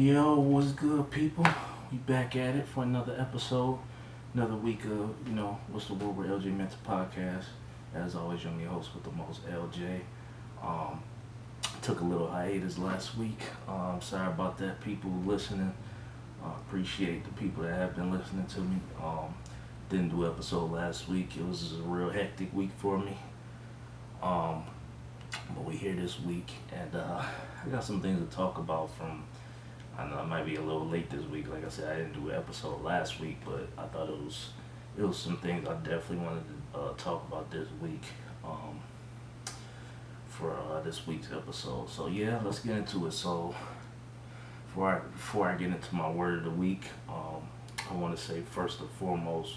Yo, what's good, people? We back at it for another episode, another week of what's the word with LJ Mental Podcast. As always, I'm your host with the most, LJ. Um, Took a little hiatus last week. Sorry about that, people listening. Appreciate the people that have been listening to me. Didn't do an episode last week. It was a real hectic week for me. Um, but we here this week, and I got some things to talk about from. I know I might be a little late this week. Like I said, I didn't do an episode last week, but I thought it was some things I definitely wanted to talk about this week for this week's episode. So yeah, let's get into it. So before I get into my word of the week, I want to say first and foremost,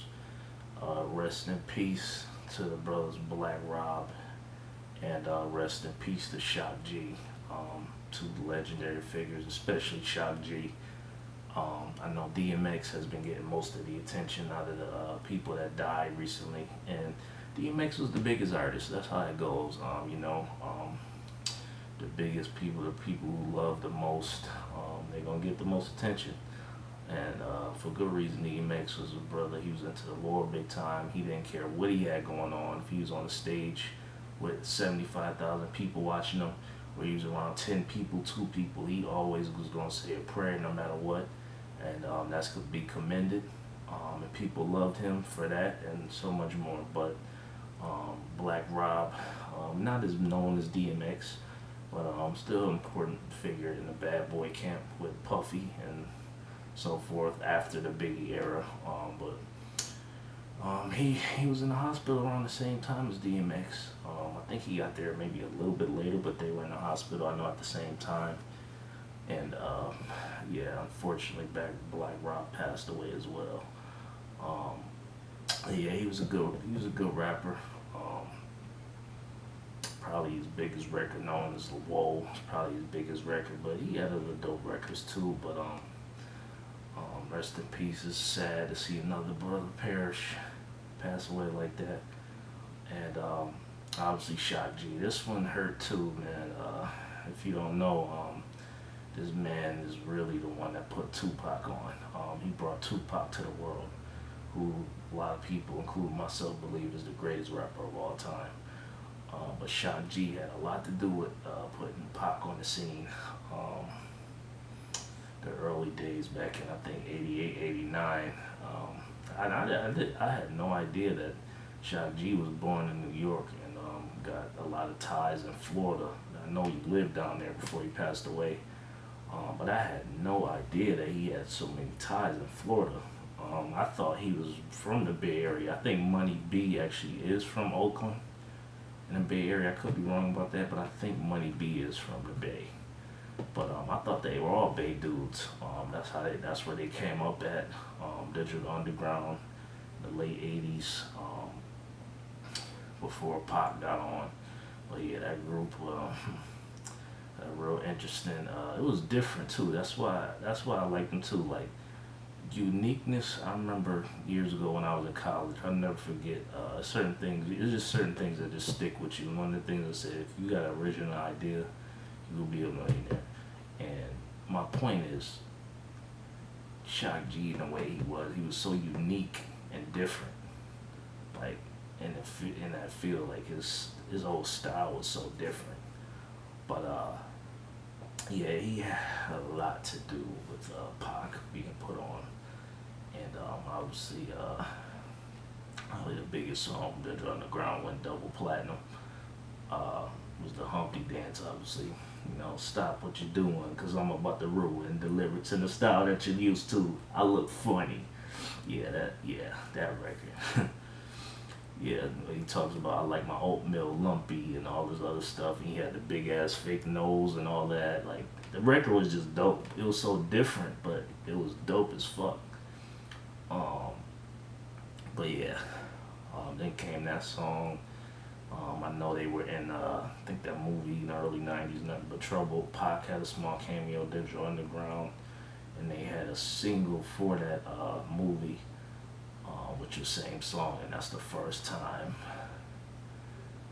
rest in peace to the brothers Black Rob and rest in peace to Shock G. Two legendary figures, especially Shock G. I know DMX has been getting most of the attention out of the people that died recently, and DMX was the biggest artist. That's how it goes. The biggest people, the people who love the most, they're gonna get the most attention, and for good reason. DMX was a brother. He was into the Lord big time. He didn't care what he had going on. If he was on the stage with 75,000 people watching him, where he was around 10 people, 2 people, he always was going to say a prayer no matter what. And that's to be commended. And people loved him for that and so much more. But Black Rob, not as known as DMX, but still an important figure in the bad boy camp with Puffy and so forth after the Biggie era. He was in the hospital around the same time as DMX. I think he got there maybe a little bit later, but they were in the hospital, I know, at the same time. And yeah, unfortunately, Black Rob passed away as well. Yeah, he was a good rapper. Probably his biggest record known as Whoa. It's probably his biggest record, but he had other dope records too. But rest in peace. It's sad to see another brother pass away like that. And obviously Shock G. This one hurt too, man. If you don't know, this man is really the one that put Tupac on. He brought Tupac to the world, who a lot of people, including myself, believe is the greatest rapper of all time. But Shock G had a lot to do with putting Pac on the scene. The early days back in, I think, 88, 89. I had no idea that Shock G was born in New York and got a lot of ties in Florida. I know he lived down there before he passed away, but I had no idea that he had so many ties in Florida. I thought he was from the Bay Area. I think Money B actually is from Oakland in the Bay Area. I could be wrong about that, but I think Money B is from the Bay. But I thought they were all Bay dudes. That's where they came up at. Digital Underground, the late '80s, before Pac got on. But yeah, that group, real interesting. It was different too. That's why I liked them too. Like uniqueness. I remember years ago when I was in college. I'll never forget certain things. It's just certain things that just stick with you. And one of the things I said, if you got an original idea, you will be a millionaire. And my point is, Shock G, in the way he was so unique and different. Like in that field, like his whole style was so different. But yeah, he had a lot to do with Pac being put on, and obviously, probably the biggest song, Digital Underground, went double platinum. Was the Humpty Dance, obviously. Stop what you're doing, cause I'm about to ruin the lyrics in the style that you're used to. I look funny. That record. Yeah, he talks about I like my oatmeal lumpy and all this other stuff. And he had the big ass fake nose and all that. Like the record was just dope. It was so different, but it was dope as fuck. But yeah, then came that song. I know they were in, I think that movie in the early 90s, Nothing But Trouble. Pac had a small cameo, Digital Underground, and they had a single for that movie, which was the same song, and that's the first time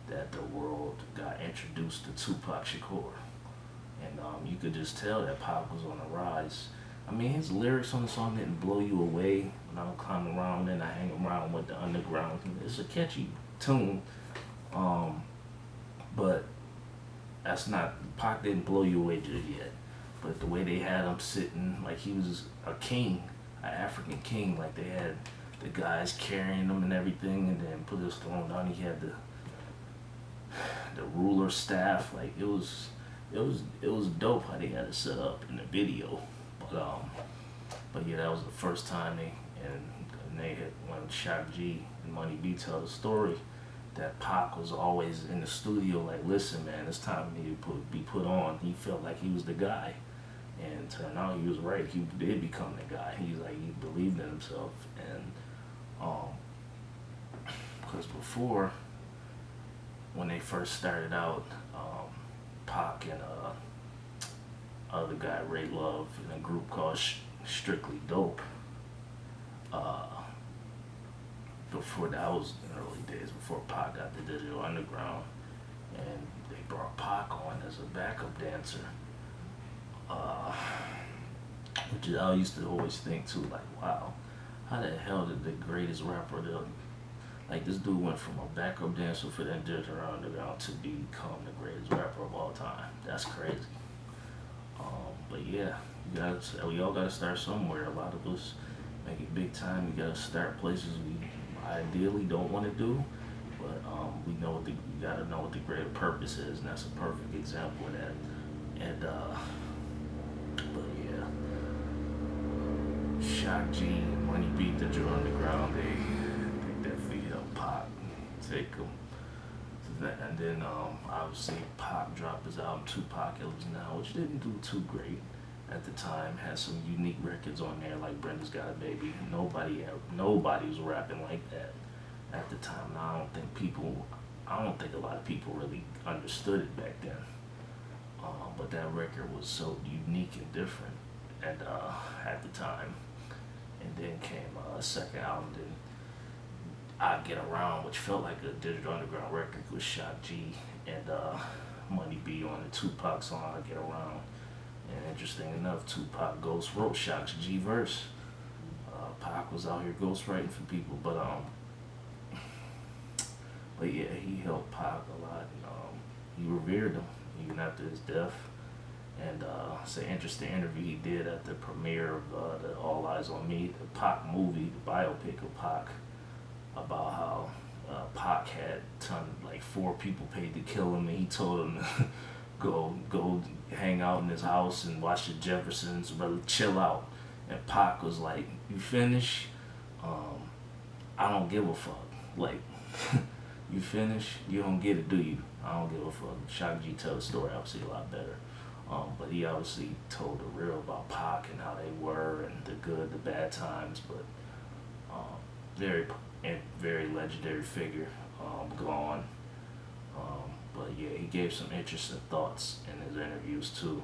that the world got introduced to Tupac Shakur. and you could just tell that Pac was on the rise. I mean, his lyrics on the song didn't blow you away. When I'm climbing around and I hang around with the underground, it's a catchy tune, um, but that's not Pac didn't blow you away just yet. But the way they had him sitting, like he was a king, an African king, like they had the guys carrying him and everything, and then put his throne down. He had the ruler staff. Like it was dope how they had it set up in the video. But yeah, that was the first time they had when Shock G and Money B tell the story that Pac was always in the studio like, listen man, it's time for me to be put on. He felt like he was the guy. And turned out he was right. He did become the guy. He's like, he believed in himself. And because before, when they first started out, Pac and other guy Ray Love in a group called Strictly Dope. Before that was in the early days, before Pac got the Digital Underground, and they brought Pac on as a backup dancer. Which I used to always think too, like, wow, how the hell did the greatest rapper, like this dude went from a backup dancer for the Digital Underground to become the greatest rapper of all time? That's crazy. But yeah, we all gotta start somewhere. A lot of us make it big time. We gotta start places we ideally don't want to do, but we gotta know what the greater purpose is, and that's a perfect example of that. And but yeah, Shock G and Money B, Digital Underground, they definitely helped Pac take him. And then obviously Pac dropped his album Tupac Lives Now, which didn't do too great at the time. Had some unique records on there like Brenda's Got a Baby. Nobody was rapping like that at the time. And I don't think a lot of people really understood it back then. But that record was so unique and different at the time. And then came a second album, then I Get Around, which felt like a Digital Underground record with Shock G and Money B on the Tupac song I Get Around. And interesting enough, Tupac ghost wrote Shock's G verse. Pac was out here ghostwriting for people, but yeah, he helped Pac a lot. And, he revered him even after his death. And it's an interesting interview he did at the premiere of the All Eyes on Me, the Pac movie, the biopic of Pac, about how Pac had like 4 people paid to kill him, and he told him to go hang out in his house and watch the Jeffersons, brother, chill out. And Pac was like, you finish? I don't give a fuck. Like, you finish? You don't get it, do you? I don't give a fuck. Shock G tell the story obviously a lot better. But he obviously told the real about Pac and how they were and the good, the bad times. But very legendary figure, gone. But yeah, he gave some interesting thoughts in his interviews too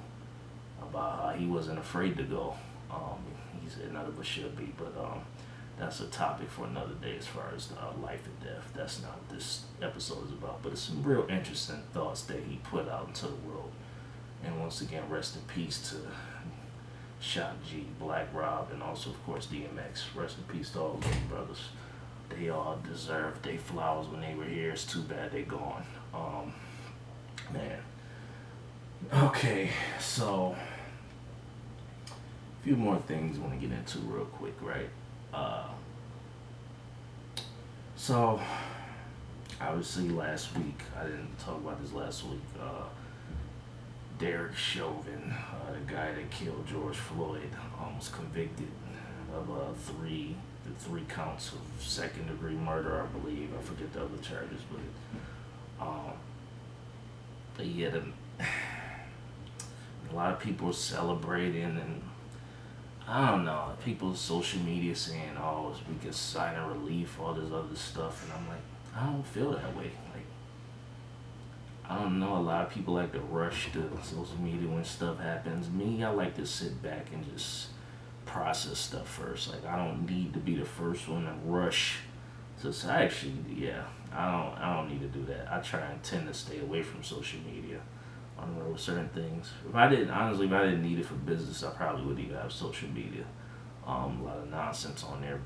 about how he wasn't afraid to go. He said none of us should be, but that's a topic for another day as far as life and death. That's not what this episode is about, but it's some real interesting thoughts that he put out into the world. And once again, rest in peace to Shock G, Black Rob, and also, of course, DMX. Rest in peace to all of those brothers. They all deserved their flowers when they were here. It's too bad they're gone. Man. Okay, so a few more things I want to get into real quick, right? So, obviously last week, I didn't talk about this last week, Derek Chauvin, the guy that killed George Floyd, was convicted of three counts of second-degree murder, I believe. I forget the other charges, but yeah, a lot of people are celebrating, and I don't know, people on social media saying, oh, we can sign a relief, all this other stuff, and I'm like, I don't feel that way. Like, I don't know, a lot of people like to rush to social media when stuff happens. Me, I like to sit back and just process stuff first. Like, I don't need to be the first one to rush. So actually, yeah, I don't need to do that. I try and tend to stay away from social media. I don't know with certain things. If I didn't, honestly, if I didn't need it for business, I probably would even have social media. A lot of nonsense on there,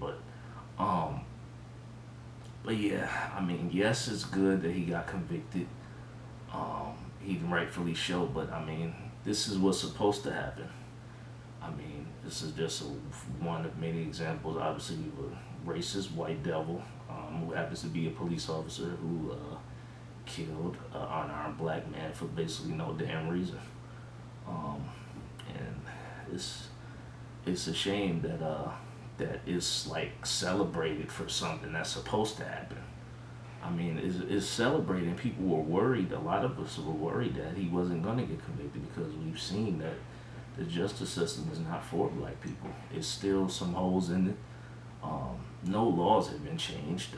um, but yeah, I mean, yes, it's good that he got convicted. He rightfully so, but I mean, this is what's supposed to happen. I mean, this is just one of many examples, obviously, of a racist white devil who happens to be a police officer who killed an unarmed black man for basically no damn reason. Um, and it's it's a shame that that it's like celebrated for something that's supposed to happen. I mean, is celebrating. People were worried. A lot of us were worried that he wasn't going to get convicted because we've seen that the justice system is not for black people. It's still some holes in it. No laws have been changed,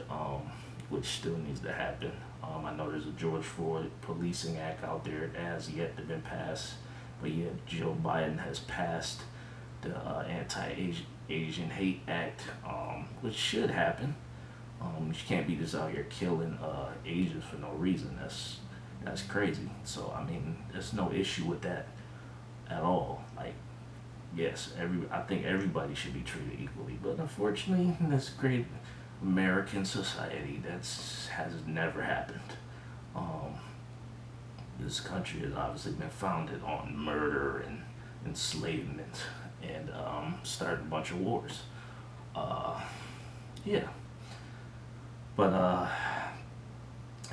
which still needs to happen. I know there's a George Floyd Policing Act out there that has yet to been passed, but yet Joe Biden has passed the Anti-Asian Hate Act, which should happen. You can't be just out here killing Asians for no reason. That's crazy. So I mean, there's no issue with that at all. Like, yes, I think everybody should be treated equally, but unfortunately, in this great American society, has never happened. Um, this country has obviously been founded on murder and enslavement and starting a bunch of wars. Uh, yeah, but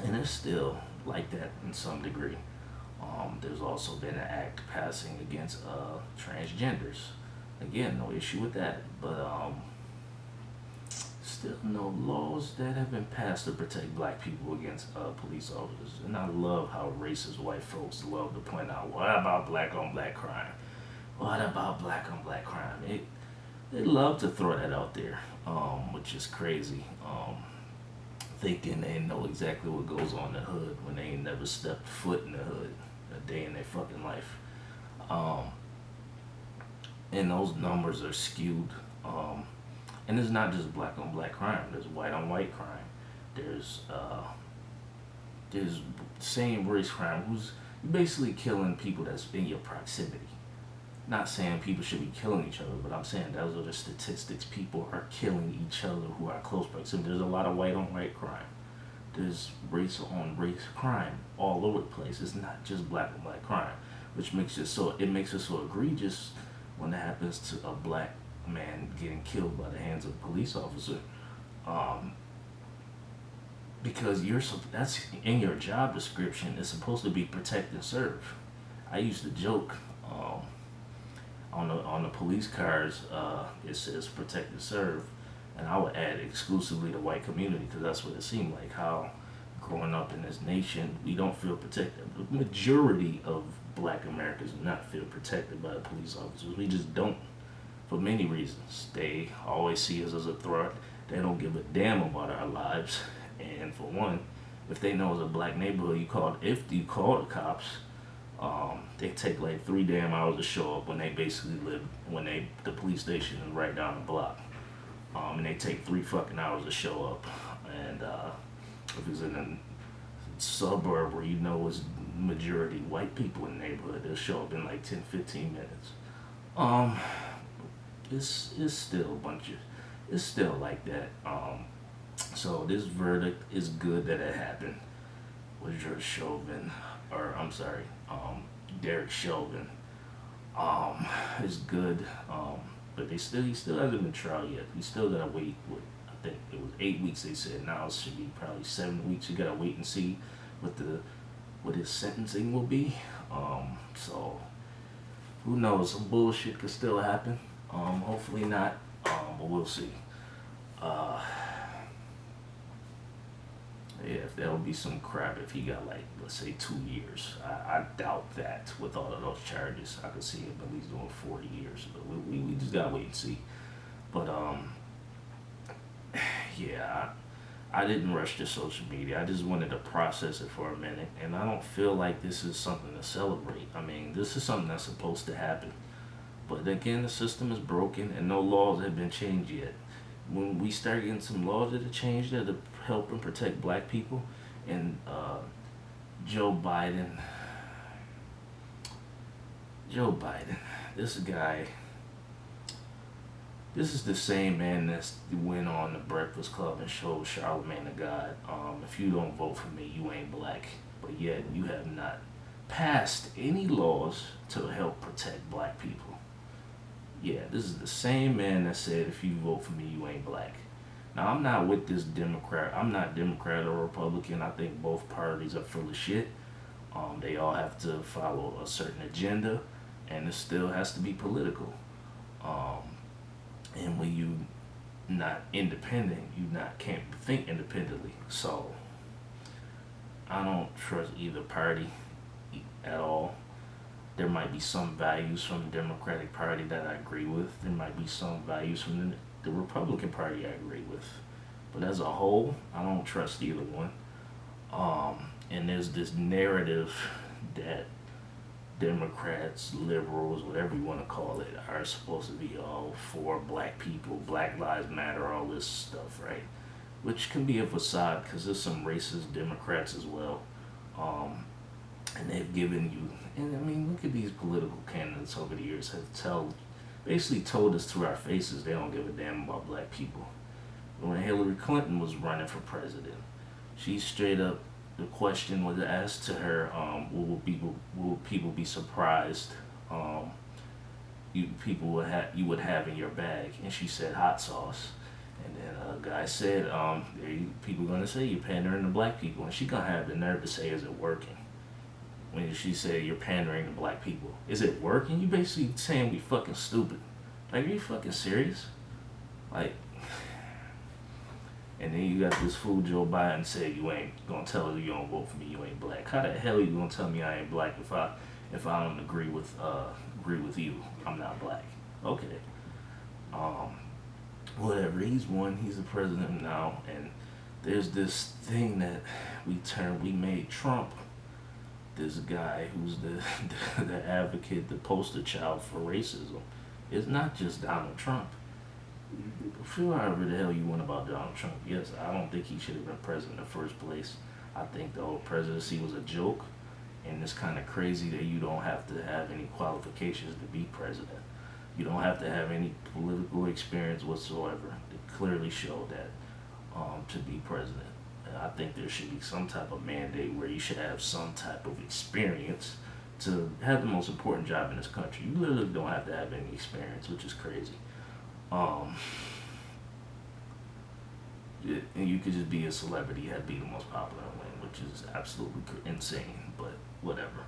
and it's still like that in some degree. There's also been an act passing against transgenders. Again, no issue with that, but still no laws that have been passed to protect black people against police officers. And I love how racist white folks love to point out, what about black on black crime? What about black on black crime? They love to throw that out there, which is crazy. Thinking they know exactly what goes on in the hood when they ain't never stepped foot in the hood a day in their fucking life. Um, and those numbers are skewed. And it's not just black on black crime. There's white on white crime. There's same race crime. Who's basically killing people that's in your proximity. Not saying people should be killing each other, but I'm saying those are the statistics. People are killing each other who are close proximity. There's a lot of white on white crime. There's race on race crime all over the place. It's not just black on black crime, which makes it so egregious when it happens to a black man getting killed by the hands of a police officer. Um, because that's in your job description. It's supposed to be protect and serve. I used to joke. On the police cars, it says protect and serve, and I would add exclusively the white community because that's what it seemed like. How growing up in this nation, we don't feel protected. The majority of black Americans do not feel protected by the police officers. We just don't, for many reasons. They always see us as a threat. They don't give a damn about our lives. And for one, if they know it's a black neighborhood, if you call the cops, they take like 3 damn hours to show up when they basically the police station is right down the block. And they take 3 fucking hours to show up. And if it's in a suburb where you know it's majority white people in the neighborhood, they'll show up in like 10, 15 minutes. It's still it's still like that. So this verdict is good that it happened with Derek Chauvin, or I'm sorry, Derek Chauvin. Is good, but he still hasn't been tried yet. He still gotta wait. I think it was 8 weeks. They said now it should be probably 7 weeks. You gotta wait and see what his sentencing will be. So who knows? Some bullshit could still happen. Hopefully not. But we'll see. Yeah, if there would be some crap if he got like, let's say 2 years. I doubt that with all of those charges. I could see him at least doing 40 years. But we just gotta wait and see. But yeah, I didn't rush to social media. I just wanted to process it for a minute. And I don't feel like this is something to celebrate. I mean, this is something that's supposed to happen. But again, the system is broken and no laws have been changed yet. When we start getting some laws that are changed that help and protect black people, and Joe Biden Joe Biden, this guy, this is the same man that went on the Breakfast Club and showed Charlamagne the God, if you don't vote for me, you ain't black. But yet you have not passed any laws to help protect black people. Yeah, this is the same man that said, if you vote for me, you ain't black. Now, I'm not with this Democrat. I'm not Democrat or Republican. I think both parties are full of shit. They all have to follow a certain agenda, and it still has to be political. Um, and when you not independent, you not can't think independently. So I don't trust either party at all. There might be some values from the Democratic Party that I agree with. There might be some values from the Republican Party I agree with. But as a whole, I don't trust either one. And there's this narrative that Democrats, liberals, whatever you want to call it, are supposed to be all for black people, Black Lives Matter, all this stuff, right? Which can be a facade because there's some racist Democrats as well. And they've given you, and I mean, look at these political candidates over the years have basically told us to our faces they don't give a damn about black people. When Hillary Clinton was running for president, she straight up, the question was asked to her, will people be surprised you would have in your bag? And she said hot sauce. And then a guy said, people gonna say you're pandering to black people, and she gonna have the nerve to say, is it working? When she said you're pandering to black people, is it working? You basically saying we fucking stupid. Like, are you fucking serious? Like, and then you got this fool Joe Biden said you ain't gonna tell us you don't vote for me, you ain't black. How the hell you gonna tell me I ain't black if I don't agree with you? I'm not black. Okay. Whatever. He's won. He's the president now, and there's this thing that we made Trump this guy who's the advocate, the poster child for racism. It's not just Donald Trump. Feel however the hell you want about Donald Trump. Yes, I don't think he should have been president in the first place. I think the whole presidency was a joke, and it's kind of crazy that you don't have to have any qualifications to be president. You don't have to have any political experience whatsoever to clearly show that to be president. And I think there should be some type of mandate where you should have some type of experience to have the most important job in this country. You literally don't have to have any experience, which is crazy. And you could just be a celebrity and be the most popular and win, which is absolutely insane, but whatever.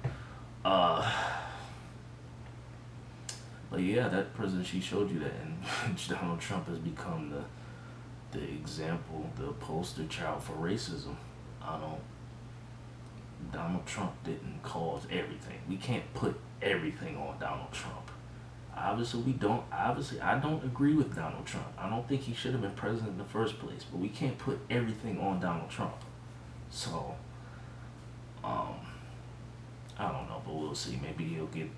But yeah, that president, she showed you that, and Donald Trump has become the example, the poster child for racism. Donald Trump didn't cause everything. We can't put everything on Donald Trump. Obviously, I don't agree with Donald Trump. I don't think he should have been president in the first place, but we can't put everything on Donald Trump. So, I don't know, but we'll see. Maybe he'll get,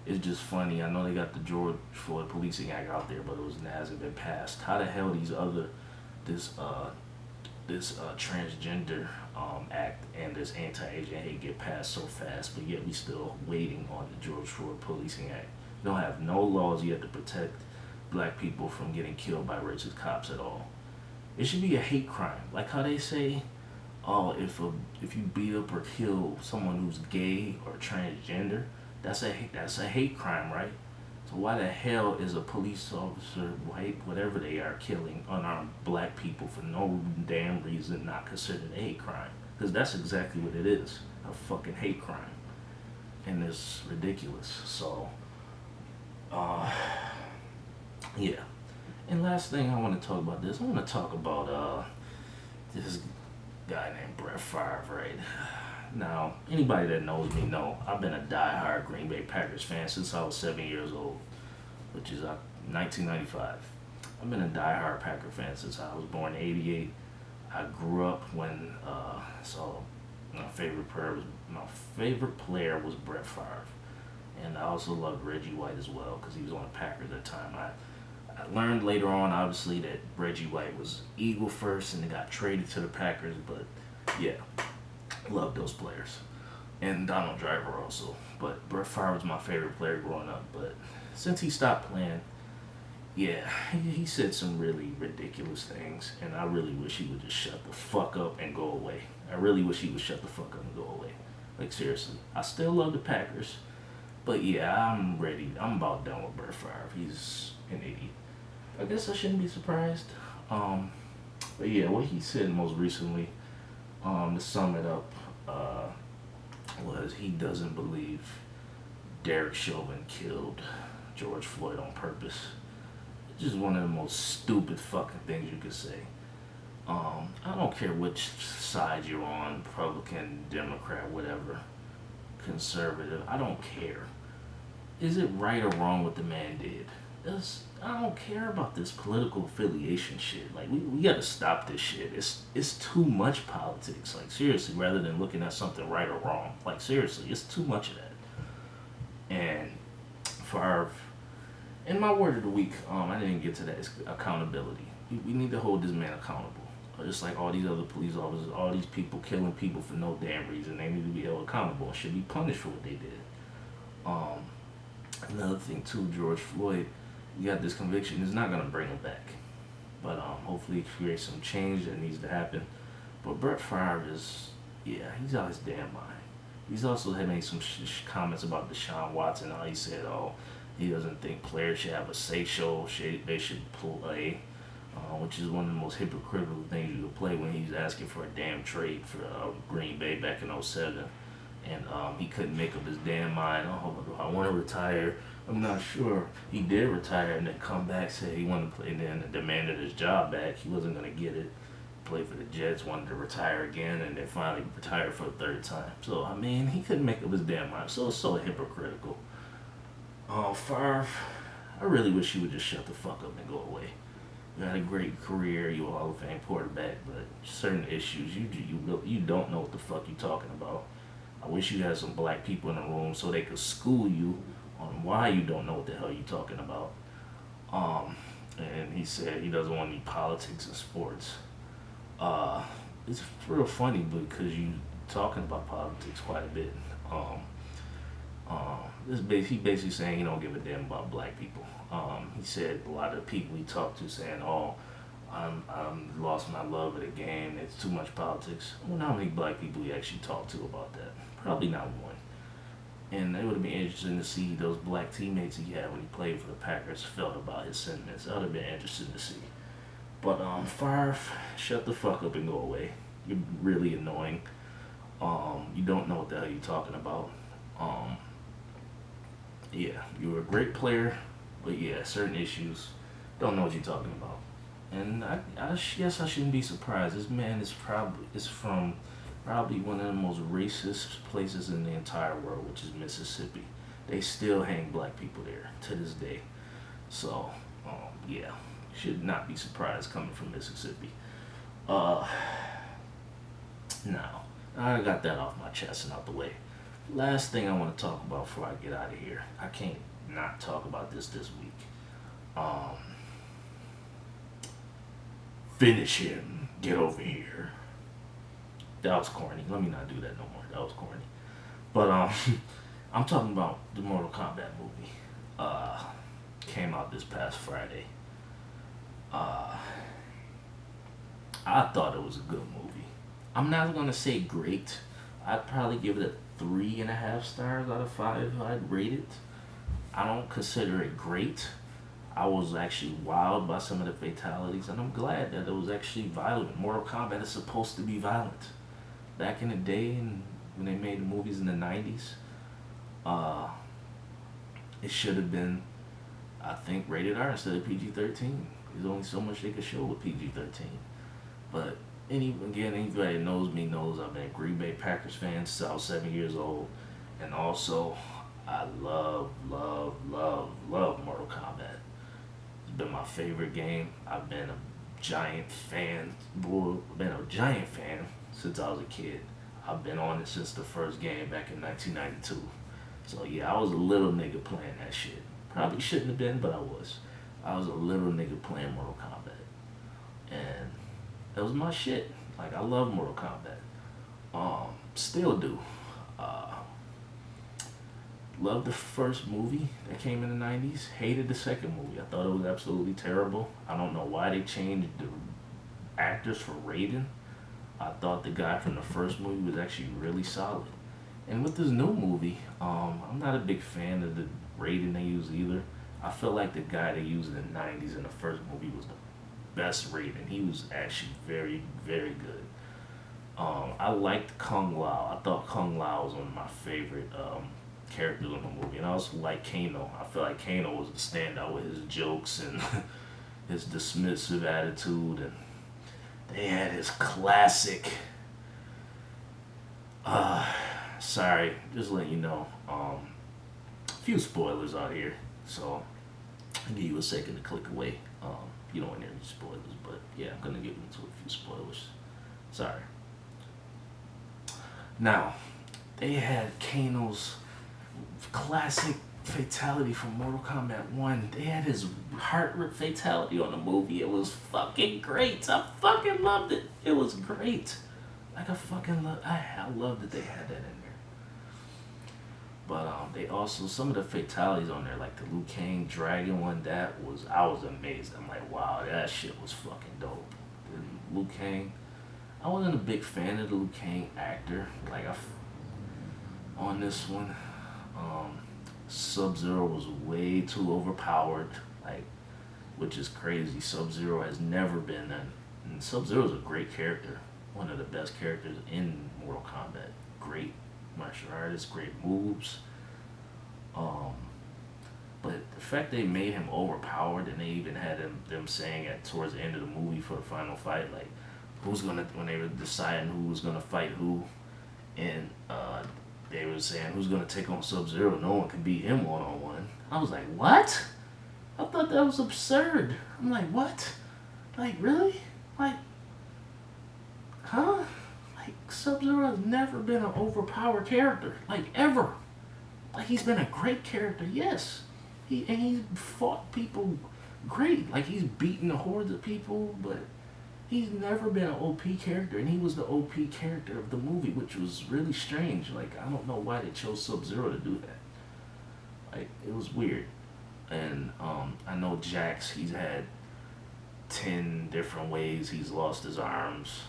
it's just funny. I know they got the George Floyd Policing Act out there, but it hasn't been passed. How the hell this transgender act and this anti-Asian hate get passed so fast, but yet we still waiting on the George Floyd Policing Act. We don't have no laws yet to protect black people from getting killed by racist cops at all. It should be a hate crime, like how they say, oh, if you beat up or kill someone who's gay or transgender, that's a hate crime, right? So why the hell is a police officer, white, whatever they are, killing unarmed black people for no damn reason not considered a hate crime? Because that's exactly what it is, a fucking hate crime. And it's ridiculous. So, yeah. And last thing I want to talk about this, I want to talk about this guy named Brett Favre, right? Now, anybody that knows me know I've been a die-hard Green Bay Packers fan since I was 7 years old, which is 1995. I've been a die-hard Packer fan since I was born in '88. I grew up when my favorite player was Brett Favre, and I also loved Reggie White as well because he was on the Packers at the time. I learned later on, obviously, that Reggie White was Eagle first and they got traded to the Packers, but yeah, love those players. and Donald Driver also. But Brett Favre was my favorite player growing up. But since he stopped playing, yeah, he said some really ridiculous things, and I really wish he would just shut the fuck up and go away. I really wish he would shut the fuck up and go away. Like seriously, I still love the Packers, but yeah, I'm ready. I'm about done with Brett Favre. He's an idiot. I guess I shouldn't be surprised. Um, but yeah, what he said most recently, to sum it up, was he doesn't believe Derek Chauvin killed George Floyd on purpose. It's just one of the most stupid fucking things you could say. I don't care which side you're on, Republican, Democrat, whatever, conservative. I don't care. Is it right or wrong what the man did? I don't care about this political affiliation shit. Like we gotta stop this shit. It's too much politics. Like seriously, rather than looking at something right or wrong. Like seriously, it's too much of that. And for our, in my word of the week, I didn't get to that. It's accountability. We need to hold this man accountable. Just like all these other police officers, all these people killing people for no damn reason. They need to be held accountable and should be punished for what they did. Um, Another thing too, George Floyd, you got this conviction. It's not gonna bring him back, but hopefully it creates some change that needs to happen. But Brett Favre is, yeah, he's out his damn mind. He's also had made some comments about Deshaun Watson. How he said, oh, he doesn't think players should have a say-so. They should play, which is one of the most hypocritical things you could play when he's asking for a damn trade for Green Bay back in '07. And he couldn't make up his damn mind. Oh, I want to retire. I'm not sure. He did retire and then come back, say he wanted to play, and then demanded his job back. He wasn't going to get it. Played for the Jets, wanted to retire again, and then finally retired for the third time. So, I mean, he couldn't make up his damn mind. So it's so hypocritical. Favre, I really wish he would just shut the fuck up and go away. You had a great career, you were a Hall of Fame quarterback, but certain issues, you don't know what the fuck you're talking about. I wish you had some black people in the room so they could school you on why you don't know what the hell you're talking about. And he said he doesn't want any politics in sports. It's real funny because you talking about politics quite a bit. He basically saying he don't give a damn about black people. He said a lot of the people he talked to saying, "Oh, I'm lost my love of the game. It's too much politics." I wonder how many black people he actually talked to about that. Probably not one. And it would have been interesting to see those black teammates he had when he played for the Packers felt about his sentiments. That would have been interesting to see. But Favre, shut the fuck up and go away. You're really annoying. You don't know what the hell you're talking about. Yeah, you were a great player, but yeah, certain issues, don't know what you're talking about. And I guess I shouldn't be surprised. This man is from probably one of the most racist places in the entire world, which is Mississippi. They still hang black people there to this day. So, yeah, should not be surprised coming from Mississippi. Now, I got that off my chest and out the way. Last thing I want to talk about before I get out of here. I can't not talk about this week. Finish him. Get over here. That was corny. Let me not do that no more. That was corny. But I'm talking about the Mortal Kombat movie. Came out this past Friday. I thought it was a good movie. I'm not gonna say great. I'd probably give it a 3.5 stars out of 5. I'd rate it. I don't consider it great. I was actually wowed by some of the fatalities, and I'm glad that it was actually violent. Mortal Kombat is supposed to be violent. Back in the day, and when they made the movies in the '90s, it should have been, I think, rated R instead of PG-13. There's only so much they could show with PG-13. But anybody that knows me knows I've been a Green Bay Packers fan since I was 7 years old, and also I love Mortal Kombat. It's been my favorite game. I've been a giant fan. Since I was a kid. I've been on it since the first game back in 1992. So yeah, I was a little nigga playing that shit. Probably shouldn't have been, but I was. I was a little nigga playing Mortal Kombat. And that was my shit. Like, I love Mortal Kombat. Still do. loved the first movie that came in the '90s. Hated the second movie. I thought it was absolutely terrible. I don't know why they changed the actors for Raiden. I thought the guy from the first movie was actually really solid. And with this new movie, I'm not a big fan of the Raiden they use either. I feel like the guy they used in the '90s in the first movie was the best Raiden. He was actually very, very good. I liked Kung Lao. I thought Kung Lao was one of my favorite characters in the movie, and I also like Kano. I feel like Kano was the standout with his jokes and his dismissive attitude, and they had his classic. Sorry, just letting you know. A few spoilers out here, so I'll give you a second to click away. You don't want to hear any spoilers, but yeah, I'm gonna get into a few spoilers. Sorry. Now, they had Kano's classic fatality from Mortal Kombat 1. They had his heart rip fatality on the movie. It was fucking great. I fucking loved it. It was great. Like I love that they had that in there. But they also, some of the fatalities on there, like the Liu Kang Dragon one, I was amazed. I'm like, wow, that shit was fucking dope. The Liu Kang, I wasn't a big fan of the Liu Kang actor. Like on this one, Sub-Zero was way too overpowered. Like, which is crazy. Sub-Zero has never been and Sub-Zero is a great character, one of the best characters in Mortal Kombat. Great martial artist, great moves. But the fact they made him overpowered, and they even had them saying at towards the end of the movie for the final fight, like when they were deciding who was gonna fight who, and they were saying who's gonna take on Sub-Zero. No one can beat him one-on-one. I was like, what? I thought that was absurd. I'm like, what? Like, really? Like, huh? Like, Sub-Zero has never been an overpowered character, like, ever. Like, he's been a great character, yes. He's fought people great. Like, he's beaten the hordes of people, but he's never been an OP character, and he was the OP character of the movie, which was really strange. Like, I don't know why they chose Sub-Zero to do that. Like, it was weird. And I know Jax, he's had 10 different ways he's lost his arms.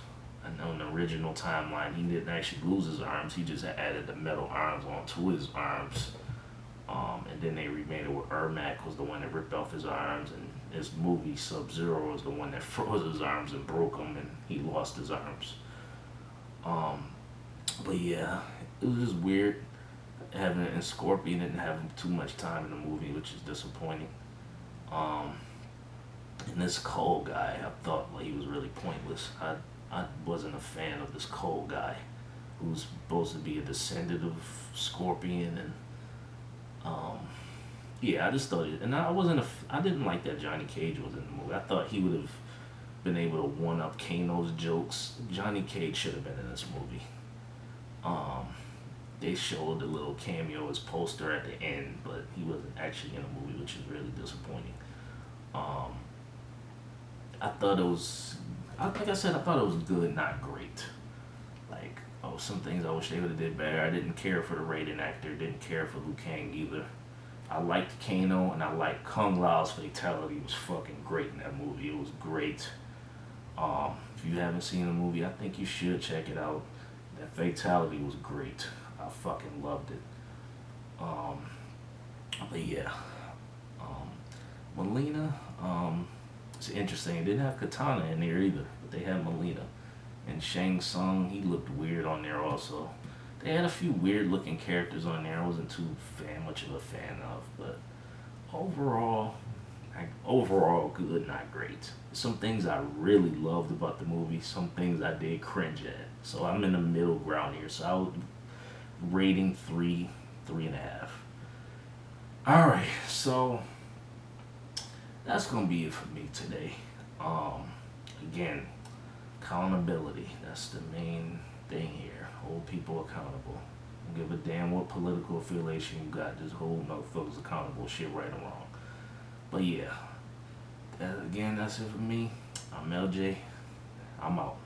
And on the original timeline, he didn't actually lose his arms. He just added the metal arms onto his arms. And then they remade it where Ermac was the one that ripped off his arms. And this movie, Sub-Zero, was the one that froze his arms and broke them, and he lost his arms. But yeah, it was just weird having it, and Scorpion didn't have too much time in the movie, which is disappointing. And this Cole guy, I thought he was really pointless. I wasn't a fan of this Cole guy, who's supposed to be a descendant of Scorpion, and yeah, I just thought it, and I didn't like that Johnny Cage was in the movie. I thought he would have been able to one up Kano's jokes. Johnny Cage should have been in this movie. They showed the little cameo as poster at the end, but he wasn't actually in the movie, which is really disappointing. I thought it was, like I said, I thought it was good, not great. Like, some things I wish they would have did better. I didn't care for the Raiden actor, didn't care for Liu Kang either. I liked Kano, and I liked Kung Lao's fatality. It was fucking great in that movie. It was great. If you haven't seen the movie, I think you should check it out. That fatality was great. I fucking loved it. But yeah, Melina, it's interesting. It didn't have Katana in there either, but they had Melina. And Shang Tsung, he looked weird on there also. They had a few weird looking characters on there I wasn't too much of a fan of, but overall good, not great. Some things I really loved about the movie, some things I did cringe at. So I'm in the middle ground here. So I would rating 3.5. Alright, so that's gonna be it for me today. Again, accountability. That's the main thing here. Hold people accountable. Don't give a damn what political affiliation you got. Just hold motherfuckers accountable, shit right or wrong. But yeah, again, that's it for me. I'm LJ. I'm out.